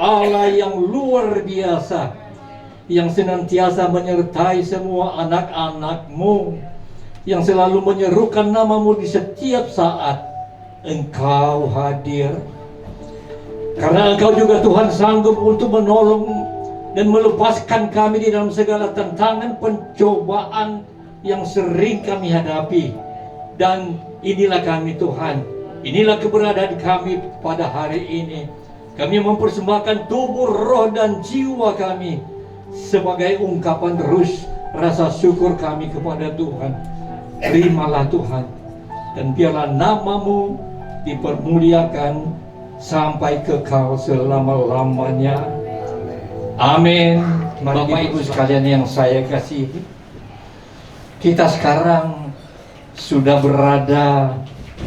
Allah yang luar biasa, yang senantiasa menyertai semua anak-anak-Mu, yang selalu menyerukan nama-Mu di setiap saat Engkau hadir. Karena Engkau juga Tuhan sanggup untuk menolong dan melepaskan kami di dalam segala tantangan pencobaan yang sering kami hadapi. Dan inilah kami Tuhan, inilah keberadaan kami pada hari ini. Kami mempersembahkan tubuh, roh, dan jiwa kami sebagai ungkapan terus rasa syukur kami kepada Tuhan. Terimalah Tuhan, dan biarlah nama-Mu dipermuliakan sampai kekal selama-lamanya. Amin. Bapak Ibu sekalian yang saya kasihi, kita sekarang sudah berada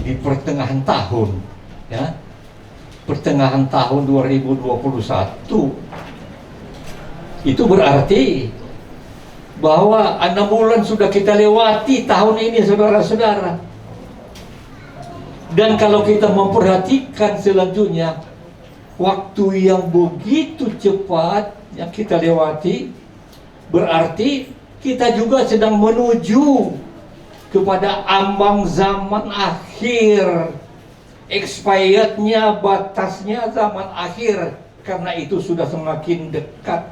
di pertengahan tahun, ya. Pertengahan tahun 2021. Itu berarti bahwa 6 bulan sudah kita lewati tahun ini, saudara-saudara. Dan kalau kita memperhatikan selanjutnya, waktu yang begitu cepat yang kita lewati, berarti kita juga sedang menuju kepada ambang zaman akhir. Expirednya, batasnya zaman akhir. Karena itu sudah semakin dekat.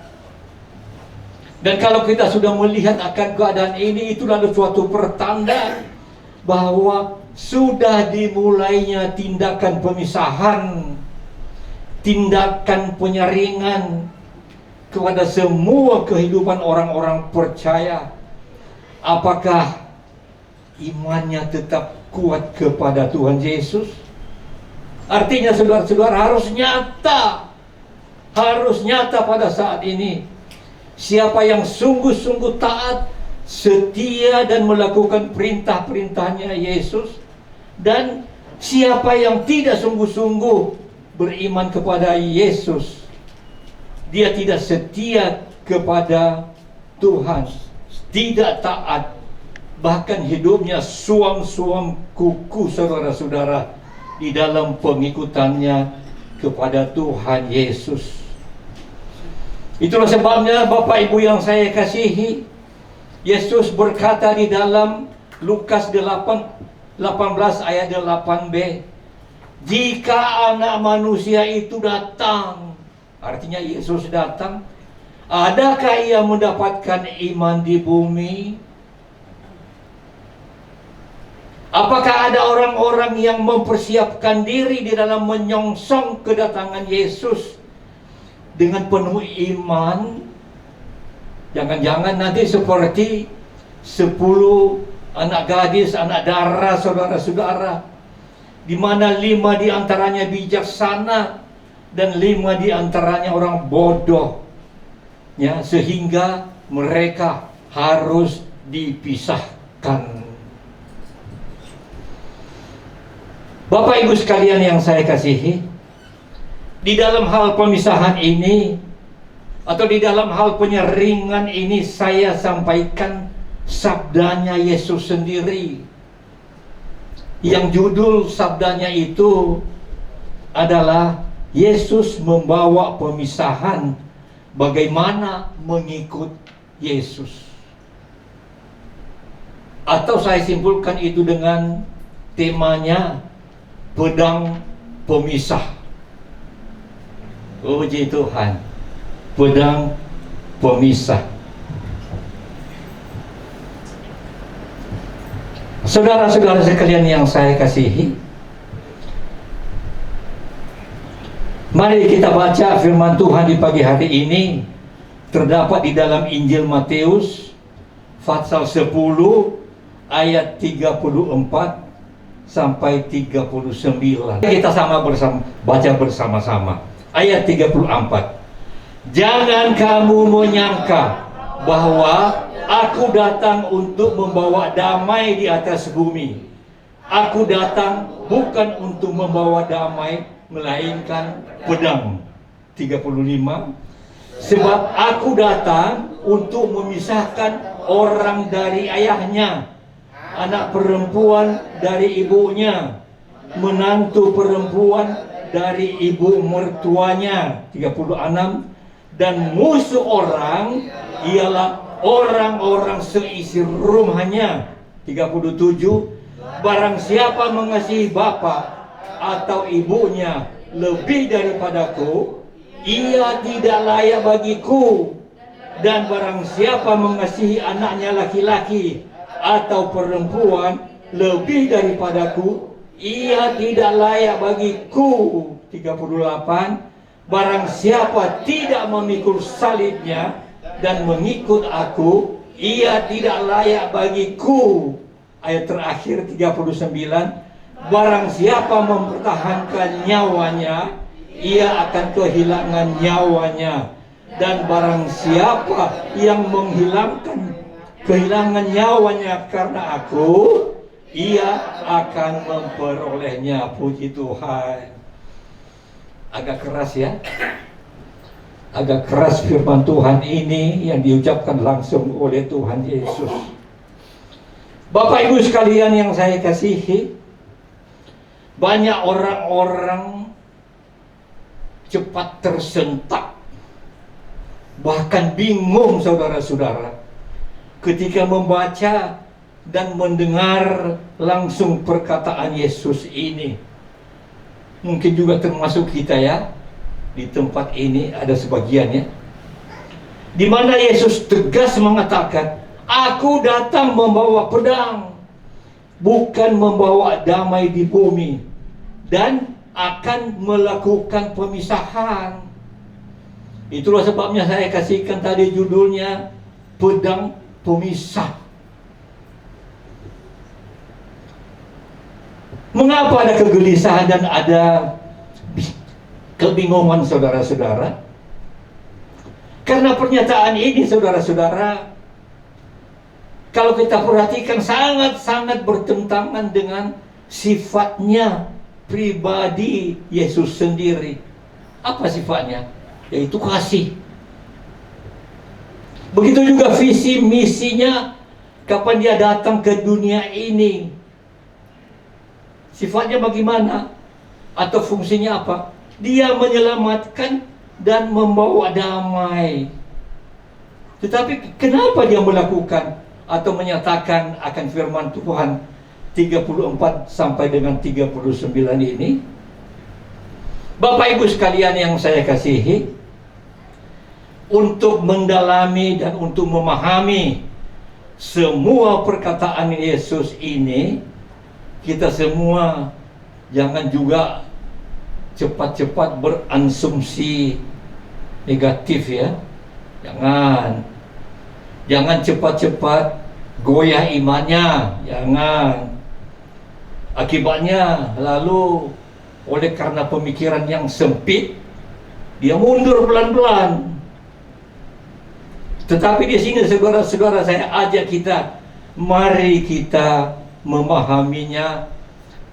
Dan kalau kita sudah melihat akan keadaan ini, itu adalah suatu pertanda bahwa sudah dimulainya tindakan pemisahan, tindakan penyaringan kepada semua kehidupan orang-orang percaya. Apakah imannya tetap kuat kepada Tuhan Yesus? Artinya saudara-saudara harus nyata pada saat ini. Siapa yang sungguh-sungguh taat, setia dan melakukan perintah-perintahnya Yesus, dan siapa yang tidak sungguh-sungguh beriman kepada Yesus, dia tidak setia kepada Tuhan, tidak taat, bahkan hidupnya suam-suam kuku, saudara-saudara, di dalam pengikutannya kepada Tuhan Yesus. Itulah sebabnya Bapak Ibu yang saya kasihi, Yesus berkata di dalam Lukas 18 ayat 8b, jika anak manusia itu datang, artinya Yesus datang, adakah ia mendapatkan iman di bumi? Apakah ada orang-orang yang mempersiapkan diri di dalam menyongsong kedatangan Yesus dengan penuh iman? Jangan-jangan nanti seperti 10 anak gadis, anak dara, saudara-saudara, di mana 5 diantaranya bijaksana dan 5 diantaranya orang bodoh, ya, sehingga mereka harus dipisahkan. Bapak Ibu sekalian yang saya kasihi, di dalam hal pemisahan ini atau di dalam hal penyaringan ini, saya sampaikan sabdanya Yesus sendiri, yang judul sabdanya itu adalah Yesus membawa pemisahan, bagaimana mengikut Yesus. Atau saya simpulkan itu dengan temanya pedang pemisah. Puji Tuhan, pedang pemisah. Saudara-saudara sekalian yang saya kasihi, mari kita baca firman Tuhan di pagi hari ini. Terdapat di dalam Injil Matius pasal 10 ayat 34 sampai 39. Kita baca bersama-sama. Ayat 34. Jangan kamu menyangka bahwa aku datang untuk membawa damai di atas bumi. Aku datang bukan untuk membawa damai, melainkan pedang. 35. Sebab aku datang untuk memisahkan orang dari ayahnya, anak perempuan dari ibunya, menantu perempuan dari ibu mertuanya. 36. Dan musuh orang ialah orang-orang seisi rumahnya. 37. Barang siapa mengasihi bapa atau ibunya lebih daripadaku, ia tidak layak bagiku. Dan barang siapa mengasihi anaknya laki-laki atau perempuan lebih daripadaku, ia tidak layak bagiku. 38. Barang siapa tidak memikul salibnya dan mengikut aku, ia tidak layak bagiku. Ayat terakhir 39. Barang siapa mempertahankan nyawanya, ia akan kehilangan nyawanya. Dan barang siapa yang kehilangan nyawanya karena aku, ia akan memperolehnya. Puji Tuhan. Agak keras ya. Agak keras firman Tuhan ini yang diucapkan langsung oleh Tuhan Yesus. Bapak Ibu sekalian yang saya kasihi, banyak orang-orang cepat tersentak, bahkan bingung saudara-saudara, ketika membaca dan mendengar langsung perkataan Yesus ini. Mungkin juga termasuk kita ya. Di tempat ini ada sebagiannya, di mana Yesus tegas mengatakan, aku datang membawa pedang, bukan membawa damai di bumi, dan akan melakukan pemisahan. Itulah sebabnya saya kasihkan tadi judulnya pedang pemisah. Mengapa ada kegelisahan dan ada kebingungan saudara-saudara? Karena pernyataan ini saudara-saudara, kalau kita perhatikan sangat-sangat bertentangan dengan sifatnya pribadi Yesus sendiri. Apa sifatnya? Yaitu kasih. Begitu juga visi misinya kapan dia datang ke dunia ini. Sifatnya bagaimana? Atau fungsinya apa? Dia menyelamatkan dan membawa damai. Tetapi kenapa dia melakukan atau menyatakan akan firman Tuhan 34 sampai dengan 39 ini? Bapak Ibu sekalian yang saya kasihi, untuk mendalami dan untuk memahami semua perkataan Yesus ini, kita semua jangan juga cepat-cepat beransumsi negatif ya. Jangan cepat-cepat goyah imannya. Jangan. Akibatnya lalu oleh karena pemikiran yang sempit, dia mundur pelan-pelan. Tetapi di sini saudara-saudara, saya ajak kita, mari kita memahaminya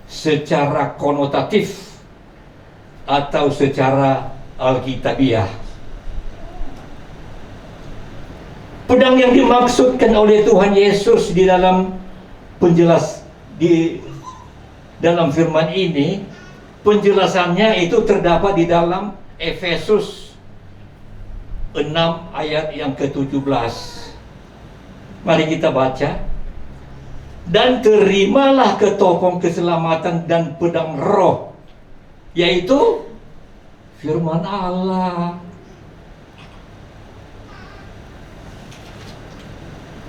secara konotatif atau secara alkitabiah. Pedang yang dimaksudkan oleh Tuhan Yesus di dalam dalam firman ini, penjelasannya itu terdapat di dalam Efesus 6 ayat yang ke-17. Mari kita baca. Dan terimalah ketopong keselamatan dan pedang roh, yaitu firman Allah.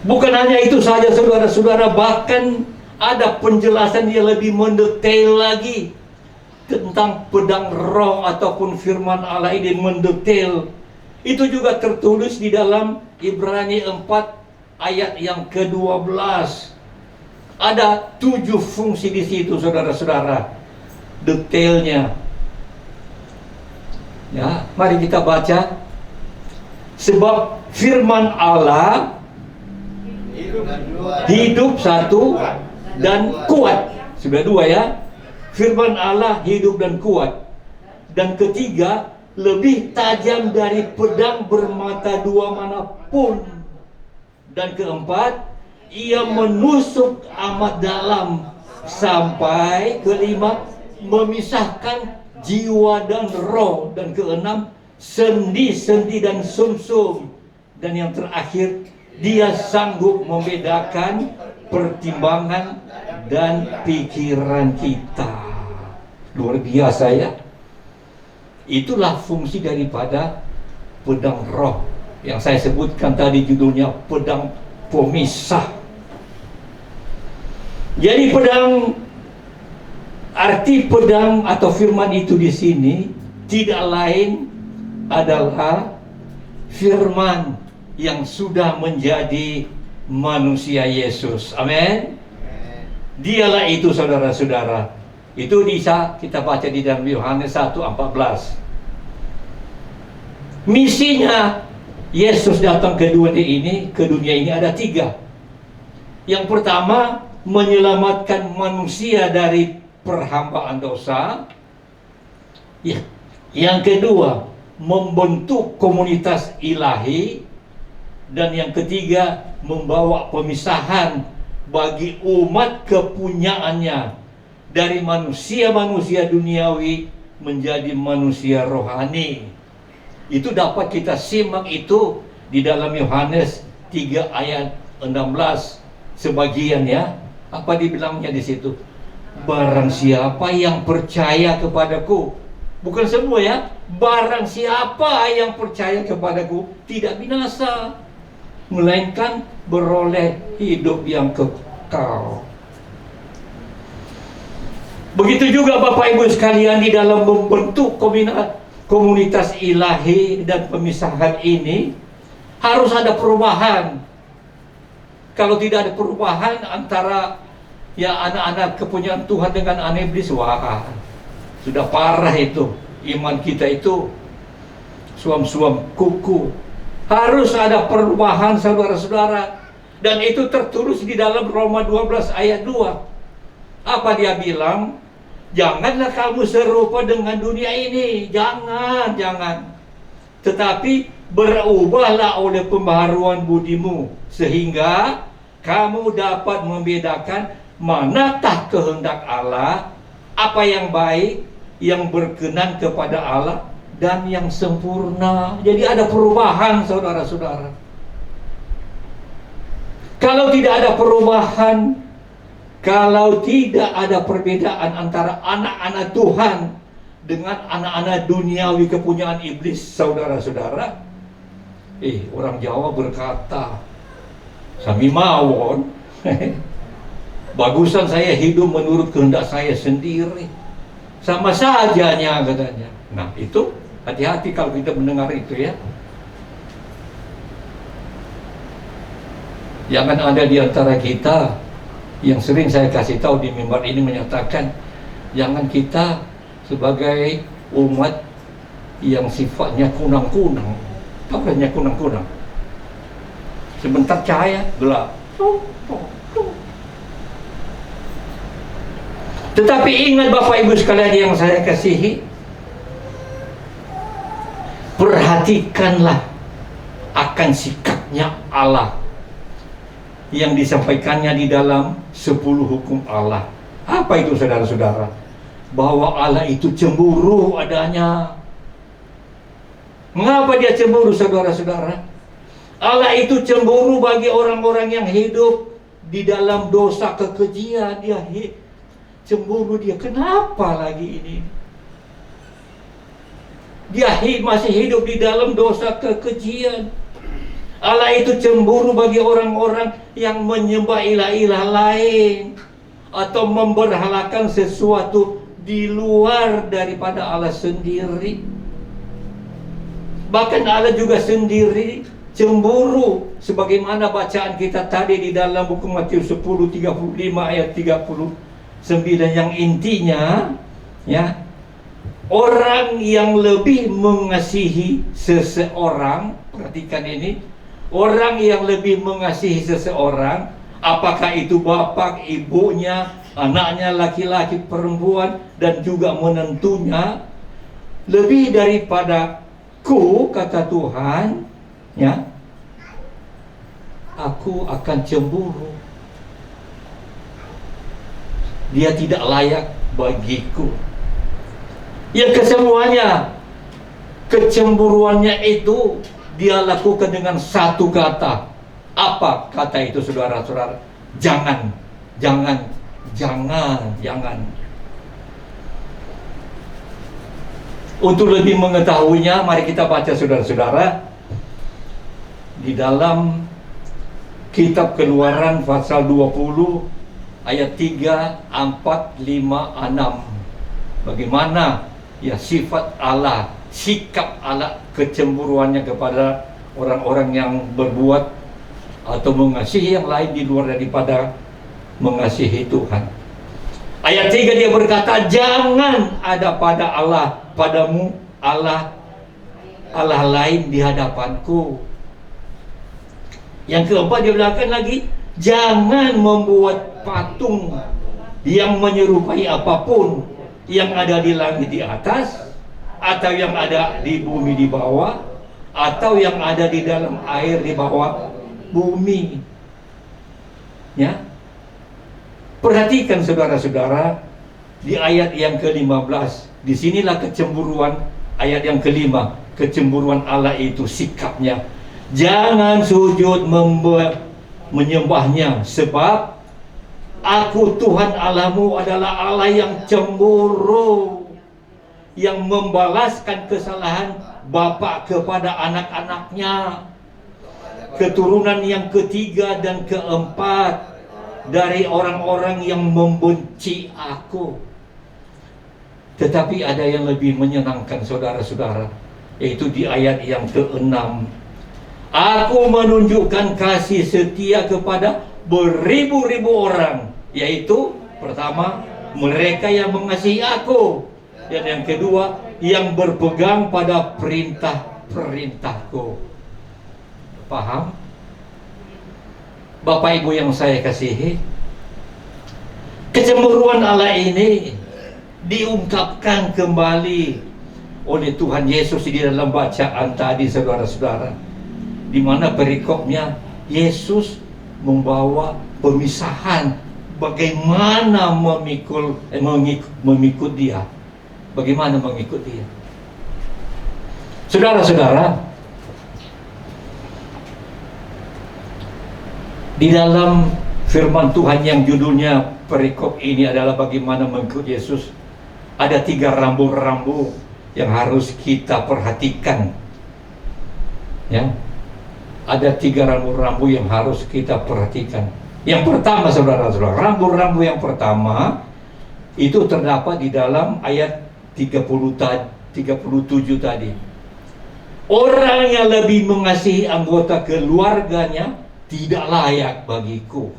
Bukan hanya itu saja saudara-saudara, bahkan ada penjelasan yang lebih mendetail lagi tentang pedang roh ataupun firman Allah ini, mendetail. Itu juga tertulis di dalam Ibrani 4 ayat yang ke-12. Ada 7 fungsi di situ saudara-saudara, detailnya. Ya, mari kita baca. Sebab firman Allah hidup satu dan kuat. Sudah 2 ya. Firman Allah hidup dan kuat. Dan ketiga, lebih tajam dari pedang bermata 2 manapun. Dan keempat, ia menusuk amat dalam, sampai kelima, memisahkan jiwa dan roh, dan keenam sendi-sendi dan sumsum, dan yang terakhir dia sanggup membedakan pertimbangan dan pikiran kita. Luar biasa ya. Itulah fungsi daripada pedang roh yang saya sebutkan tadi, judulnya pedang pemisah. Jadi arti pedang atau firman itu di sini tidak lain adalah firman yang sudah menjadi manusia Yesus. Amin. Dialah itu, saudara-saudara. Itu bisa kita baca di dalam Yohanes 1:14. Misinya Yesus datang ke dunia ini ada 3. Yang pertama, menyelamatkan manusia dari perhambaan dosa. Ya. Yang kedua, membentuk komunitas ilahi. Dan yang ketiga, membawa pemisahan bagi umat kepunyaannya dari manusia-manusia duniawi menjadi manusia rohani. Itu dapat kita simak itu di dalam Yohanes 3 ayat 16 sebagian ya. Apa dibilangnya di situ? Barang siapa yang percaya kepadaku, bukan semua ya, barang siapa yang percaya kepadaku tidak binasa, melainkan beroleh hidup yang kekal. Begitu juga Bapak Ibu sekalian, di dalam membentuk komunitas ilahi dan pemisahan ini harus ada perubahan. Kalau tidak ada perubahan antara ya anak-anak kepunyaan Tuhan dengan anak iblis, wah, sudah parah itu. Iman kita itu suam-suam kuku. Harus ada perubahan, saudara-saudara. Dan itu tertulis di dalam Roma 12 ayat 2. Apa dia bilang? Janganlah kamu serupa dengan dunia ini. Jangan. Tetapi berubahlah oleh pembaharuan budimu, sehingga kamu dapat membedakan manakah kehendak Allah, apa yang baik, yang berkenan kepada Allah, dan yang sempurna. Jadi ada perubahan, saudara-saudara. Kalau tidak ada perubahan, kalau tidak ada perbedaan antara anak-anak Tuhan dengan anak-anak duniawi kepunyaan iblis, saudara-saudara, orang Jawa berkata, sami mawon, bagusan saya hidup menurut kehendak saya sendiri, sama sajanya katanya. Nah itu hati-hati kalau kita mendengar itu ya. Jangan ada di antara kita yang sering saya kasih tahu di mimbar ini menyatakan, jangan kita sebagai umat yang sifatnya kunang-kunang. Tahu kan kunang-kunang? Sebentar cahaya, gelap. Tetapi ingat Bapak Ibu sekalian yang saya kasihi, perhatikanlah akan sikapnya Allah yang disampaikannya di dalam 10 hukum Allah. Apa itu, saudara-saudara? Bahwa Allah itu cemburu adanya. Mengapa dia cemburu, saudara-saudara? Allah itu cemburu bagi orang-orang yang hidup di dalam dosa kekejian. Dia cemburu dia. Kenapa lagi ini? Dia masih hidup di dalam dosa kekejian. Allah itu cemburu bagi orang-orang yang menyembah ilah-ilah lain atau memberhalakan sesuatu di luar daripada Allah sendiri. Bahkan Allah juga sendiri cemburu, sebagaimana bacaan kita tadi di dalam buku Matius 10:35 ayat 39, yang intinya ya, orang yang lebih mengasihi seseorang, perhatikan ini, orang yang lebih mengasihi seseorang, apakah itu bapak, ibunya, anaknya, laki-laki, perempuan, dan juga menentunya, lebih daripada kata Tuhan, ya, aku akan cemburu. Dia tidak layak bagiku. Yang kesemuanya, kecemburuannya itu dia lakukan dengan satu kata. Apa kata itu, saudara-saudara? Jangan, jangan, jangan, jangan. Untuk lebih mengetahuinya, mari kita baca, saudara-saudara, di dalam kitab Keluaran pasal 20 ayat 3, 4, 5, 6. Bagaimana ya sifat Allah, sikap Allah, kecemburuannya kepada orang-orang yang berbuat atau mengasihi yang lain di luar daripada mengasihi Tuhan. Ayat 3 dia berkata, jangan ada pada Allah, padamu Allah lain di hadapanku. Yang keempat dia bilang lagi, jangan membuat patung yang menyerupai apapun yang ada di langit di atas, atau yang ada di bumi di bawah, atau yang ada di dalam air di bawah bumi. Ya, perhatikan saudara-saudara, di ayat yang ke-15, disinilah kecemburuan. Ayat yang kelima, kecemburuan Allah itu sikapnya, jangan sujud menyembahnya, sebab Aku Tuhan Allahmu adalah Allah yang cemburu, yang membalaskan kesalahan bapa kepada anak-anaknya, keturunan yang ketiga dan keempat dari orang-orang yang membenci Aku. Tetapi ada yang lebih menyenangkan, saudara-saudara, yaitu di ayat yang ke-6. Aku menunjukkan kasih setia kepada beribu-ribu orang, yaitu pertama, mereka yang mengasihi Aku, dan yang kedua, yang berpegang pada perintah-perintahku. Paham? Bapak Ibu yang saya kasihi, kecemburuan Allah ini diungkapkan kembali oleh Tuhan Yesus di dalam bacaan tadi, saudara-saudara, di mana perikopnya Yesus membawa pemisahan bagaimana mengikut Dia, bagaimana mengikut Dia. Saudara-saudara, di dalam firman Tuhan yang judulnya perikop ini adalah bagaimana mengikut Yesus, ada 3 rambu-rambu yang harus kita perhatikan. Ya, ada 3 rambu-rambu yang harus kita perhatikan. Yang pertama, saudara-saudara, rambu-rambu yang pertama itu terdapat di dalam ayat 37 tadi. Orang yang lebih mengasihi anggota keluarganya tidak layak bagiku.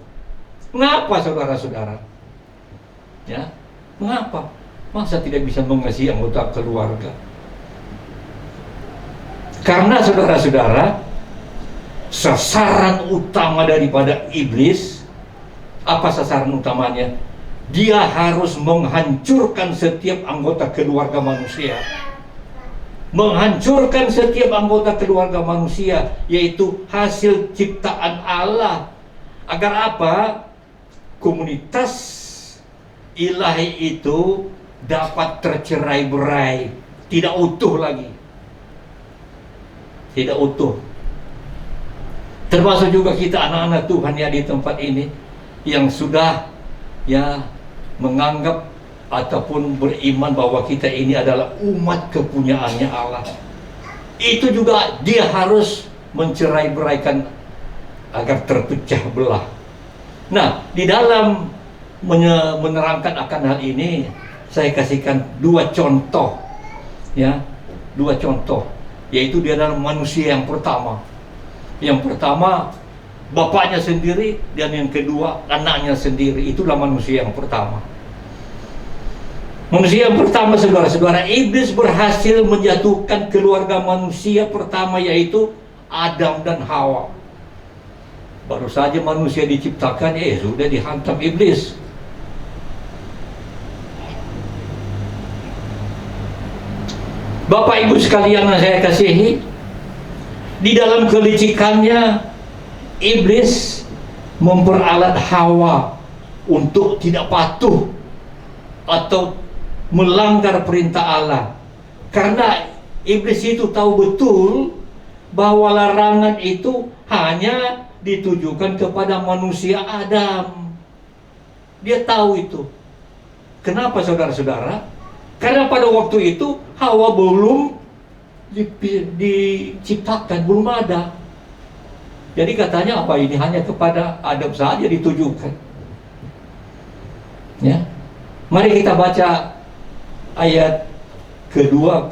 Mengapa, saudara-saudara? Ya, mengapa? Masa tidak bisa mengasihi anggota keluarga? Karena, saudara-saudara, sasaran utama daripada iblis, apa sasaran utamanya? Dia harus menghancurkan setiap anggota keluarga manusia. Menghancurkan setiap anggota keluarga manusia, yaitu hasil ciptaan Allah. Agar apa? Komunitas ilahi itu dapat tercerai-berai, tidak utuh lagi. Tidak utuh. Termasuk juga kita anak-anak Tuhan ya di tempat ini yang sudah ya menganggap ataupun beriman bahwa kita ini adalah umat kepunyaannya Allah. Itu juga dia harus mencerai-beraikan agar terpecah belah. Nah, di dalam menerangkan akan hal ini, saya kasihkan 2 contoh, ya, 2 contoh, yaitu dia adalah manusia yang pertama. Yang pertama bapaknya sendiri, dan yang kedua anaknya sendiri. Itulah manusia yang pertama. Manusia yang pertama, saudara-saudara, iblis berhasil menjatuhkan keluarga manusia pertama, yaitu Adam dan Hawa. Baru saja manusia diciptakan, sudah dihantam iblis. Bapak Ibu sekalian yang saya kasihi, di dalam kelicikannya, iblis memperalat Hawa untuk tidak patuh atau melanggar perintah Allah. Karena iblis itu tahu betul bahwa larangan itu hanya ditujukan kepada manusia Adam. Dia tahu itu. Kenapa saudara-saudara? Karena pada waktu itu Hawa belum diciptakan, belum ada. Jadi katanya apa, ini hanya kepada Adam saja ditujukan. Ya. Mari kita baca ayat kedua,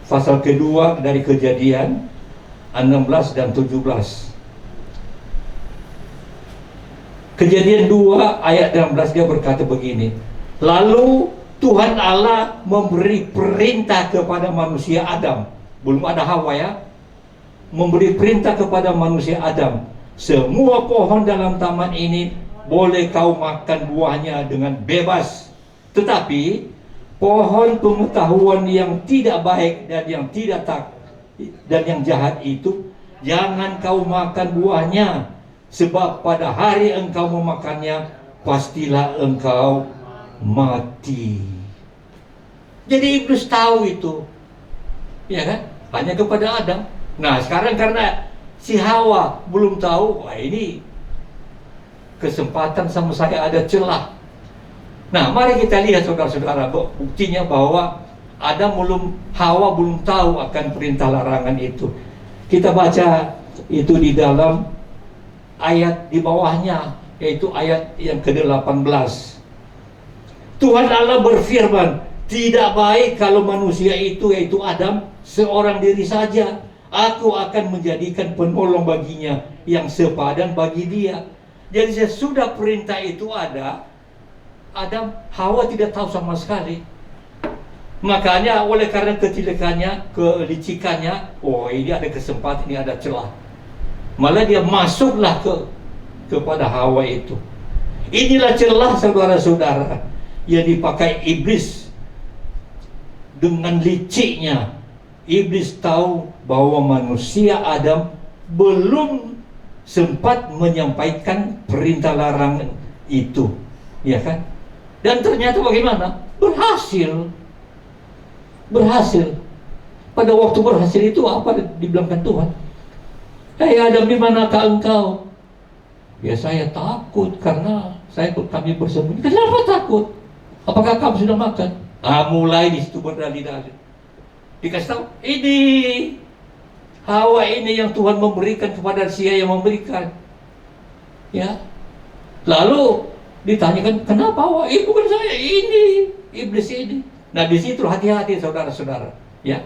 pasal kedua dari Kejadian 16 dan 17. Kejadian 2 ayat 16 dia berkata begini. Lalu Tuhan Allah memberi perintah kepada manusia Adam. Belum ada Hawa ya. Memberi perintah kepada manusia Adam. Semua pohon dalam taman ini boleh kau makan buahnya dengan bebas. Tetapi pohon pengetahuan yang tidak baik dan yang tidak dan yang jahat itu jangan kau makan buahnya, sebab pada hari engkau memakannya pastilah engkau mati. Jadi iblis tahu itu, ya kan? Hanya kepada Adam. Nah sekarang karena si Hawa belum tahu, wah ini kesempatan sama saya ada celah. Nah mari kita lihat saudara-saudara, buktinya bahwa Hawa belum tahu akan perintah larangan itu. Kita baca itu di dalam ayat di bawahnya, yaitu ayat yang ke-18. Tuhan Allah berfirman, tidak baik kalau manusia itu, yaitu Adam, seorang diri saja. Aku akan menjadikan penolong baginya yang sepadan bagi dia. Jadi sesudah perintah itu ada, Hawa tidak tahu sama sekali. Makanya oleh karena ketilikannya, kelicikannya, oh ini ada kesempatan, ini ada celah. Malah dia masuklah kepada Hawa itu. Inilah celah saudara-saudara yang dipakai iblis. Dengan liciknya iblis tahu bahwa manusia Adam belum sempat menyampaikan perintah larangan itu, ya kan? Dan ternyata bagaimana? Berhasil. Pada waktu berhasil itu apa dibilangkan Tuhan? Hei Adam, di manakah engkau? Ya saya takut karena kami bersembunyi. Kenapa takut? Apakah kamu sudah makan? Mulai di situ berdalih-dalih. Dikasih tahu, ini Hawa ini yang Tuhan memberikan kepada Dia yang memberikan. Ya. Lalu ditanyakan, kenapa Hawa? Bukan saya, ini iblis ini. Nah di situ hati-hati saudara-saudara. Ya.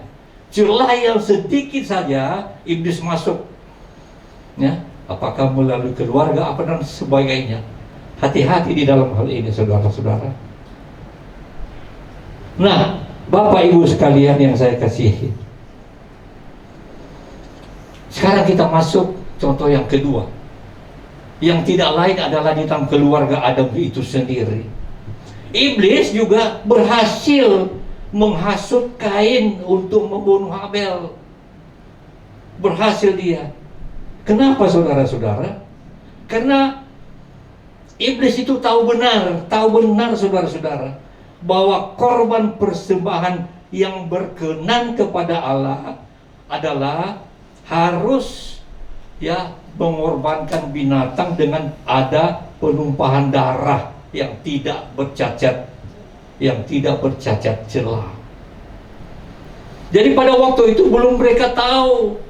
Celah yang sedikit saja iblis masuk. Ya. Apakah melalui keluarga apa dan sebagainya. Hati-hati di dalam hal ini saudara-saudara. Nah, Bapak Ibu sekalian yang saya kasihi, sekarang kita masuk contoh yang kedua, yang tidak lain adalah di dalam keluarga Adam itu sendiri. Iblis juga berhasil menghasut Kain untuk membunuh Habel. Berhasil dia. Kenapa saudara-saudara? Karena iblis itu tahu benar saudara-saudara, bahwa korban persembahan yang berkenan kepada Allah adalah harus mengorbankan binatang dengan ada penumpahan darah yang tidak bercacat celah. Jadi pada waktu itu belum mereka tahu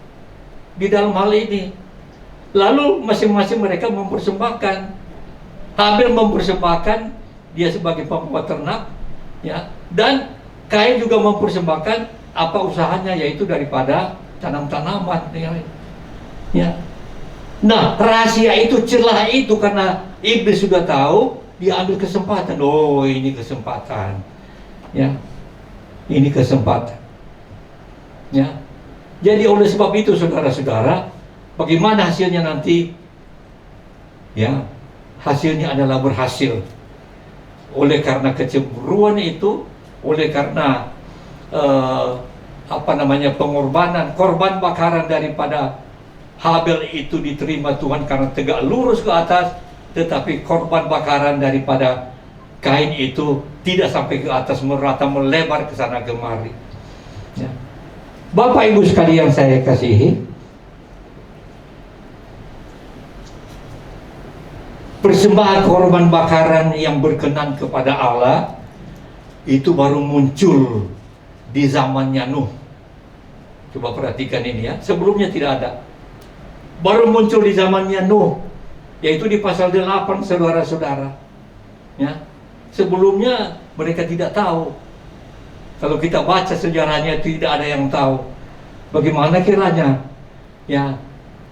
di dalam hal ini. Lalu masing-masing mereka mempersembahkan. Habel mempersembahkan dia sebagai pembuat ternak, ya, dan Kain juga mempersembahkan apa usahanya, yaitu daripada tanam-tanaman, ya. Nah rahasia itu, celah itu, karena iblis sudah tahu, dia ambil kesempatan. Oh ini kesempatan, ya, ini kesempatan, ya. Jadi oleh sebab itu saudara-saudara, bagaimana hasilnya nanti? Ya, hasilnya adalah berhasil. Oleh karena kecemburuan itu, oleh karena pengorbanan, korban bakaran daripada Habel itu diterima Tuhan karena tegak lurus ke atas, tetapi korban bakaran daripada kain itu tidak sampai ke atas, merata melebar ke sana kemari. Ya. Bapak Ibu sekalian saya kasihi, persembahan korban bakaran yang berkenan kepada Allah itu baru muncul di zamannya Nuh. Coba perhatikan ini ya, sebelumnya tidak ada. Baru muncul di zamannya Nuh, yaitu di pasal 8, saudara-saudara. Ya. Sebelumnya mereka tidak tahu. Kalau kita baca sejarahnya tidak ada yang tahu. Bagaimana kiranya? Ya,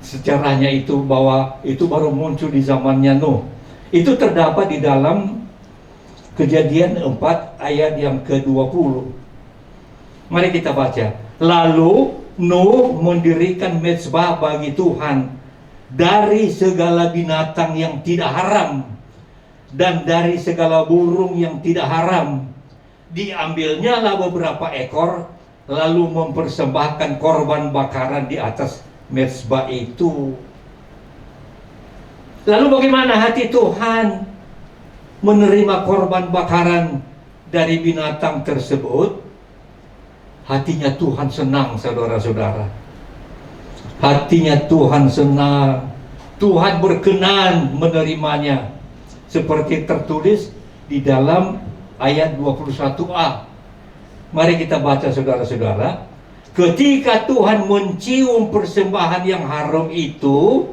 sejarahnya itu bahwa itu baru muncul di zamannya Nuh. Itu terdapat di dalam Kejadian 4 ayat yang ke-20. Mari kita baca. Lalu Nuh mendirikan mezbah bagi Tuhan dari segala binatang yang tidak haram dan dari segala burung yang tidak haram. Diambilnya lah beberapa ekor, lalu mempersembahkan korban bakaran di atas mezbah itu. Lalu bagaimana hati Tuhan menerima korban bakaran dari binatang tersebut? Hatinya Tuhan senang, saudara-saudara. Hatinya Tuhan senang. Tuhan berkenan menerimanya. Seperti tertulis di dalam ayat 21a. Mari kita baca, saudara-saudara. Ketika Tuhan mencium persembahan yang harum itu,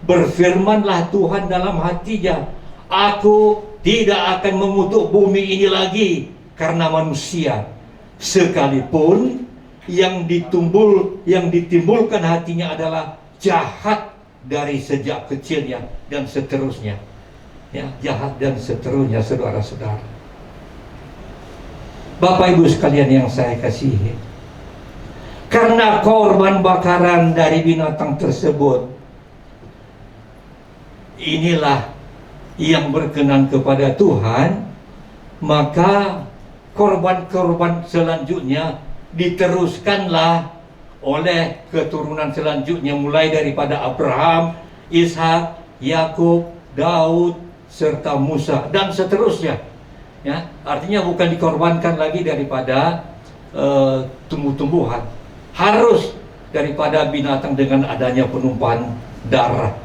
berfirmanlah Tuhan dalam hatinya, aku tidak akan mengutuk bumi ini lagi karena manusia, sekalipun yang ditimbulkan hatinya adalah jahat dari sejak kecilnya dan seterusnya. Ya, jahat dan seterusnya, saudara-saudara. Bapak Ibu sekalian yang saya kasihi, karena korban bakaran dari binatang tersebut, inilah yang berkenan kepada Tuhan, maka korban-korban selanjutnya diteruskanlah oleh keturunan selanjutnya, mulai daripada Abraham, Ishak, Yakub, Daud, serta Musa, dan seterusnya. Ya, artinya bukan dikorbankan lagi daripada tumbuh-tumbuhan, harus daripada binatang dengan adanya penumpahan darah.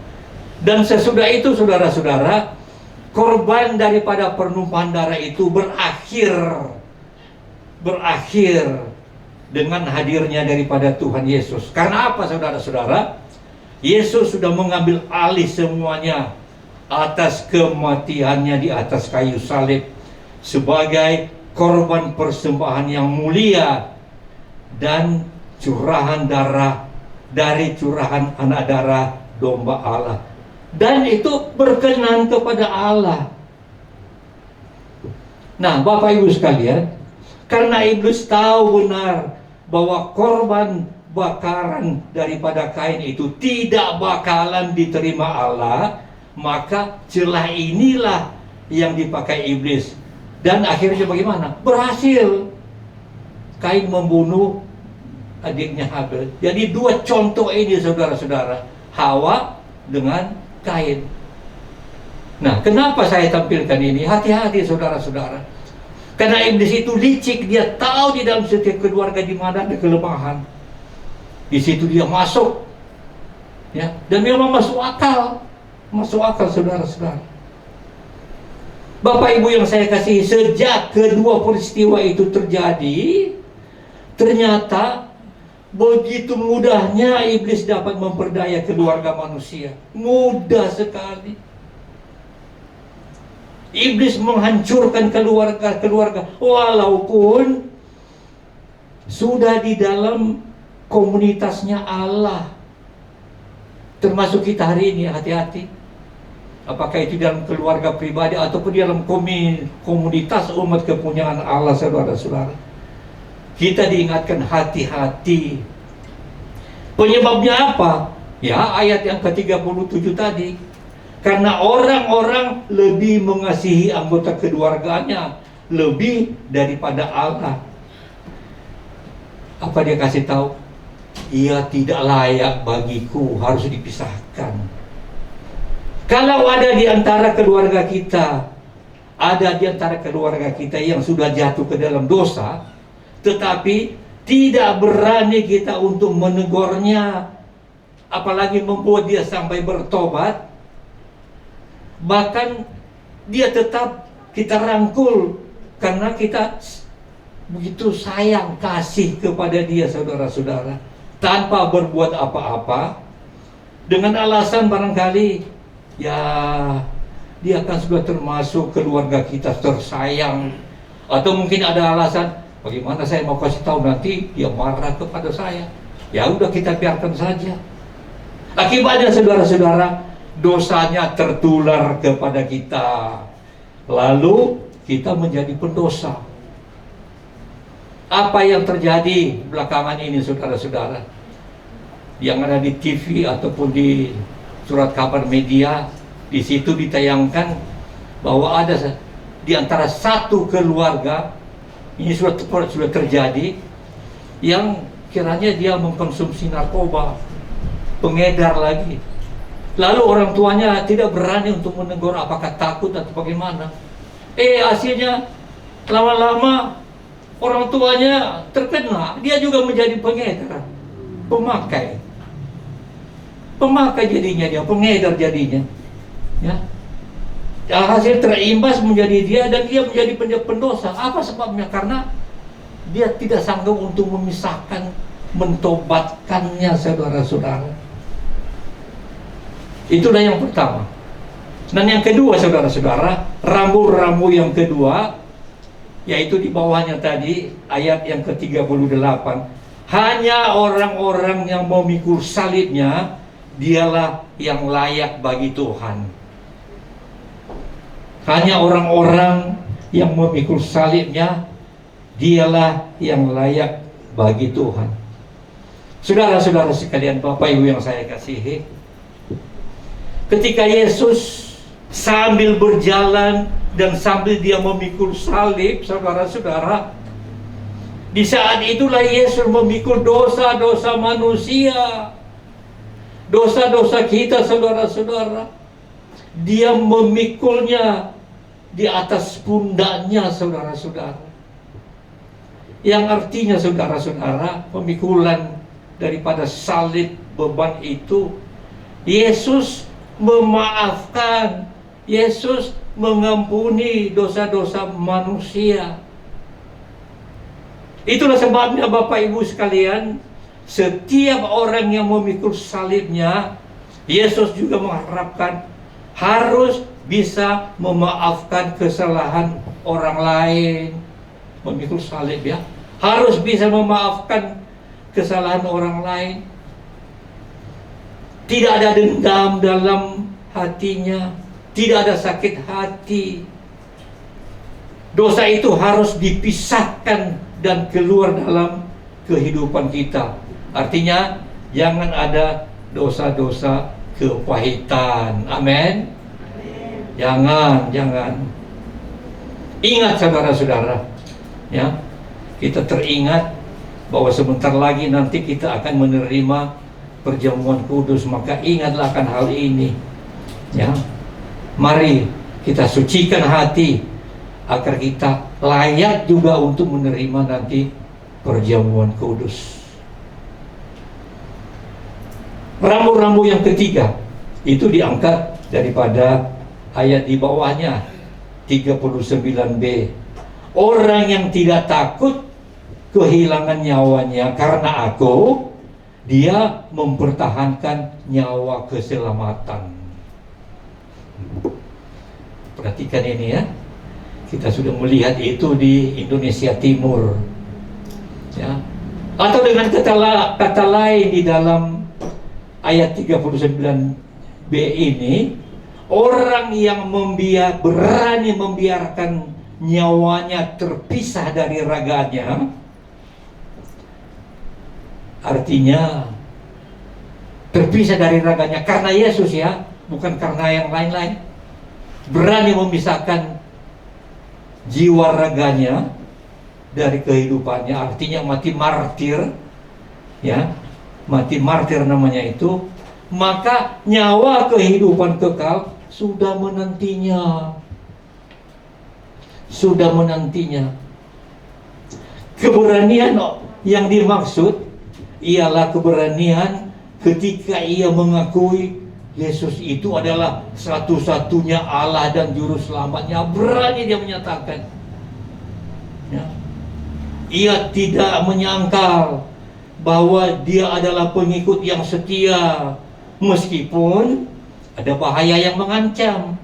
Dan sesudah itu, saudara-saudara, korban daripada penumpahan darah itu berakhir dengan hadirnya daripada Tuhan Yesus. Karena apa, saudara-saudara? Yesus sudah mengambil alih semuanya atas kematiannya di atas kayu salib sebagai korban persembahan yang mulia dan curahan darah dari curahan anak darah domba Allah. Dan itu berkenan kepada Allah. Nah, Bapak Ibu sekalian, karena iblis tahu benar bahwa korban bakaran daripada Kain itu tidak bakalan diterima Allah, maka celah inilah yang dipakai iblis. Dan akhirnya bagaimana? Berhasil. Kain membunuh adiknya Habel. Jadi dua contoh ini, saudara-saudara, Hawa dengan Kain. Nah, kenapa saya tampilkan ini? Hati-hati, saudara-saudara. Karena iblis itu licik, dia tahu di dalam setiap keluarga di mana ada kelemahan. Di situ dia masuk, ya, dan memang masuk akal, saudara-saudara. Bapak Ibu yang saya kasih, sejak kedua peristiwa itu terjadi, ternyata begitu mudahnya iblis dapat memperdaya keluarga manusia. Mudah sekali. Iblis menghancurkan keluarga walaupun sudah di dalam komunitasnya Allah. Termasuk kita hari ini, hati-hati. Apakah itu dalam keluarga pribadi ataupun dalam komunitas umat kepunyaan Allah, saudara-saudara. Kita diingatkan hati-hati. Penyebabnya apa? Ya, ayat yang ke-37 tadi. Karena orang-orang lebih mengasihi anggota keluarganya lebih daripada Allah. Apa dia kasih tahu? Ia tidak layak bagiku, harus dipisahkan. Kalau ada di antara keluarga kita ada di antara keluarga kita yang sudah jatuh ke dalam dosa, tetapi tidak berani kita untuk menegurnya, apalagi membuat dia sampai bertobat. Bahkan dia tetap kita rangkul karena kita begitu sayang, kasih kepada dia, saudara-saudara, tanpa berbuat apa-apa, dengan alasan barangkali ya dia kan sudah termasuk keluarga kita tersayang, atau mungkin ada alasan bagaimana saya mau kasih tahu, nanti dia marah kepada saya. Ya udah, kita biarkan saja. Akibatnya saudara-saudara, dosanya tertular kepada kita, lalu kita menjadi pendosa. Apa yang terjadi belakangan ini, saudara-saudara, yang ada di TV ataupun di surat kabar media, di situ ditayangkan bahwa ada di antara satu keluarga, ini sudah terjadi, yang kiranya dia mengkonsumsi narkoba, pengedar lagi. Lalu orang tuanya tidak berani untuk menegur, apakah takut atau bagaimana. Hasilnya lama-lama orang tuanya terkena, dia juga menjadi pengedar, pemakai jadinya dia, pengedar jadinya, ya. Hasil terimbas menjadi dia, dan dia menjadi pendosa. Apa sebabnya? Karena dia tidak sanggup untuk memisahkan, mentobatkannya, saudara-saudara. Itulah yang pertama. Dan yang kedua, saudara-saudara, rambu-rambu yang kedua, yaitu di bawahnya tadi, ayat yang ke-38. Hanya orang-orang yang memikul salibnya, dialah yang layak bagi Tuhan. Hanya orang-orang yang memikul salibnya, dialah yang layak bagi Tuhan. Saudara-saudara sekalian, Bapak Ibu yang saya kasihi, ketika Yesus sambil berjalan dan sambil dia memikul salib, saudara-saudara, di saat itulah Yesus memikul dosa-dosa manusia, dosa-dosa kita, saudara-saudara. Dia memikulnya di atas pundaknya, saudara-saudara. Yang artinya, saudara-saudara, pemikulan daripada salib beban itu, Yesus memaafkan, Yesus mengampuni dosa-dosa manusia. Itulah sebabnya Bapak Ibu sekalian, setiap orang yang memikul salibnya, Yesus juga mengharapkan harus bisa memaafkan kesalahan orang lain. Memikul salib, ya, harus bisa memaafkan kesalahan orang lain. Tidak ada dendam dalam hatinya, tidak ada sakit hati. Dosa itu harus dipisahkan dan keluar dalam kehidupan kita. Artinya jangan ada dosa-dosa kepahitan. Amin. Jangan. Ingat, saudara-saudara, ya, kita teringat bahwa sebentar lagi nanti kita akan menerima perjamuan kudus. Maka ingatlah akan hal ini, ya. Mari kita sucikan hati agar kita layak juga untuk menerima nanti perjamuan kudus. Rambu-rambu yang ketiga itu diangkat daripada ayat di bawahnya, 39b. Orang yang tidak takut kehilangan nyawanya karena aku, dia mempertahankan nyawa keselamatan. Perhatikan ini, ya. Kita sudah melihat itu di Indonesia Timur, ya. Atau dengan kata lain di dalam ayat 39b ini, orang yang berani membiarkan nyawanya terpisah dari raganya, artinya terpisah dari raganya karena Yesus, ya, bukan karena yang lain-lain. Berani memisahkan jiwa raganya dari kehidupannya, artinya mati martir, ya, mati martir namanya itu. Maka nyawa kehidupan kekal sudah menantinya. sudah menantinya. Keberanian yang dimaksud ialah keberanian ketika ia mengakui Yesus itu adalah satu-satunya Allah dan Juru Selamatnya. Berani dia menyatakan. Ya. Ia tidak menyangkal bahwa dia adalah pengikut yang setia, meskipun ada bahaya yang mengancam,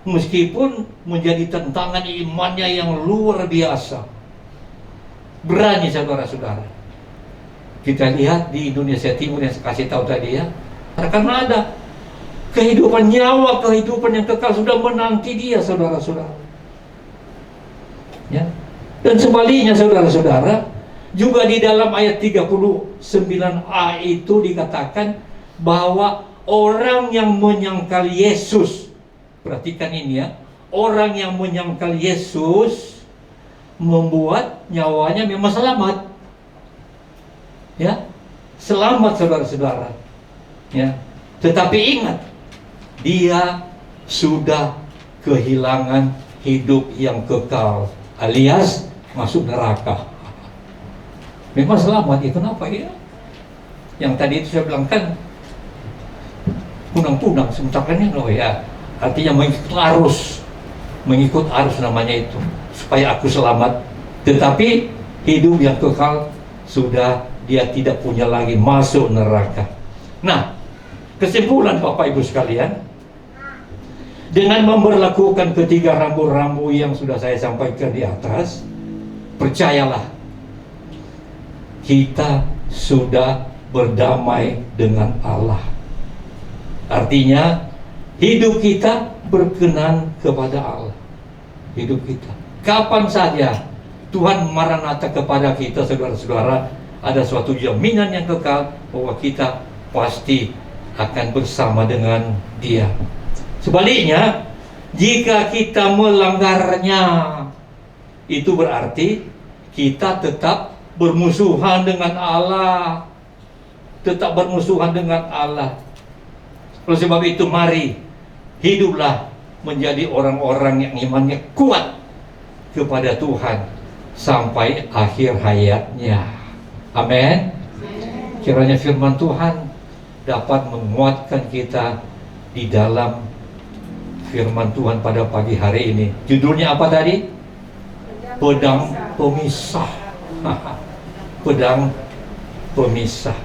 meskipun menjadi tantangan imannya yang luar biasa. Berani saudara-saudara. Kita lihat di Indonesia Timur yang saya kasih tahu tadi ya, karena ada kehidupan nyawa, kehidupan yang kekal sudah menanti dia, saudara-saudara. Ya. Dan sebaliknya saudara-saudara, juga di dalam ayat 39a itu dikatakan bahwa orang yang menyangkal Yesus, perhatikan ini ya, orang yang menyangkal Yesus membuat nyawanya memang selamat. Ya, selamat saudara-saudara. Ya, tetapi ingat, dia sudah kehilangan hidup yang kekal, alias masuk neraka. Memang selamat itu kenapa ya? Yang tadi itu saya bilang kan punang-punang sebentar kan ya, artinya mengikut arus namanya itu, supaya aku selamat. Tetapi hidup yang kekal sudah dia tidak punya lagi, masuk neraka. Nah, kesimpulan Bapak Ibu sekalian, dengan memberlakukan ketiga rambu-rambu yang sudah saya sampaikan di atas, percayalah, kita sudah berdamai dengan Allah. Artinya, hidup kita berkenan kepada Allah. Hidup kita. Kapan saja Tuhan Maranatha kepada kita, saudara-saudara, ada suatu jaminan yang kekal bahwa kita pasti akan bersama dengan Dia. Sebaliknya, jika kita melanggarnya, itu berarti kita tetap bermusuhan dengan Allah. Tetap bermusuhan dengan Allah. Oleh sebab itu, mari hiduplah menjadi orang-orang yang imannya kuat kepada Tuhan sampai akhir hayatnya. Amin. Kiranya firman Tuhan dapat menguatkan kita di dalam firman Tuhan pada pagi hari ini. Judulnya apa tadi? Pedang pemisah. Pedang pemisah.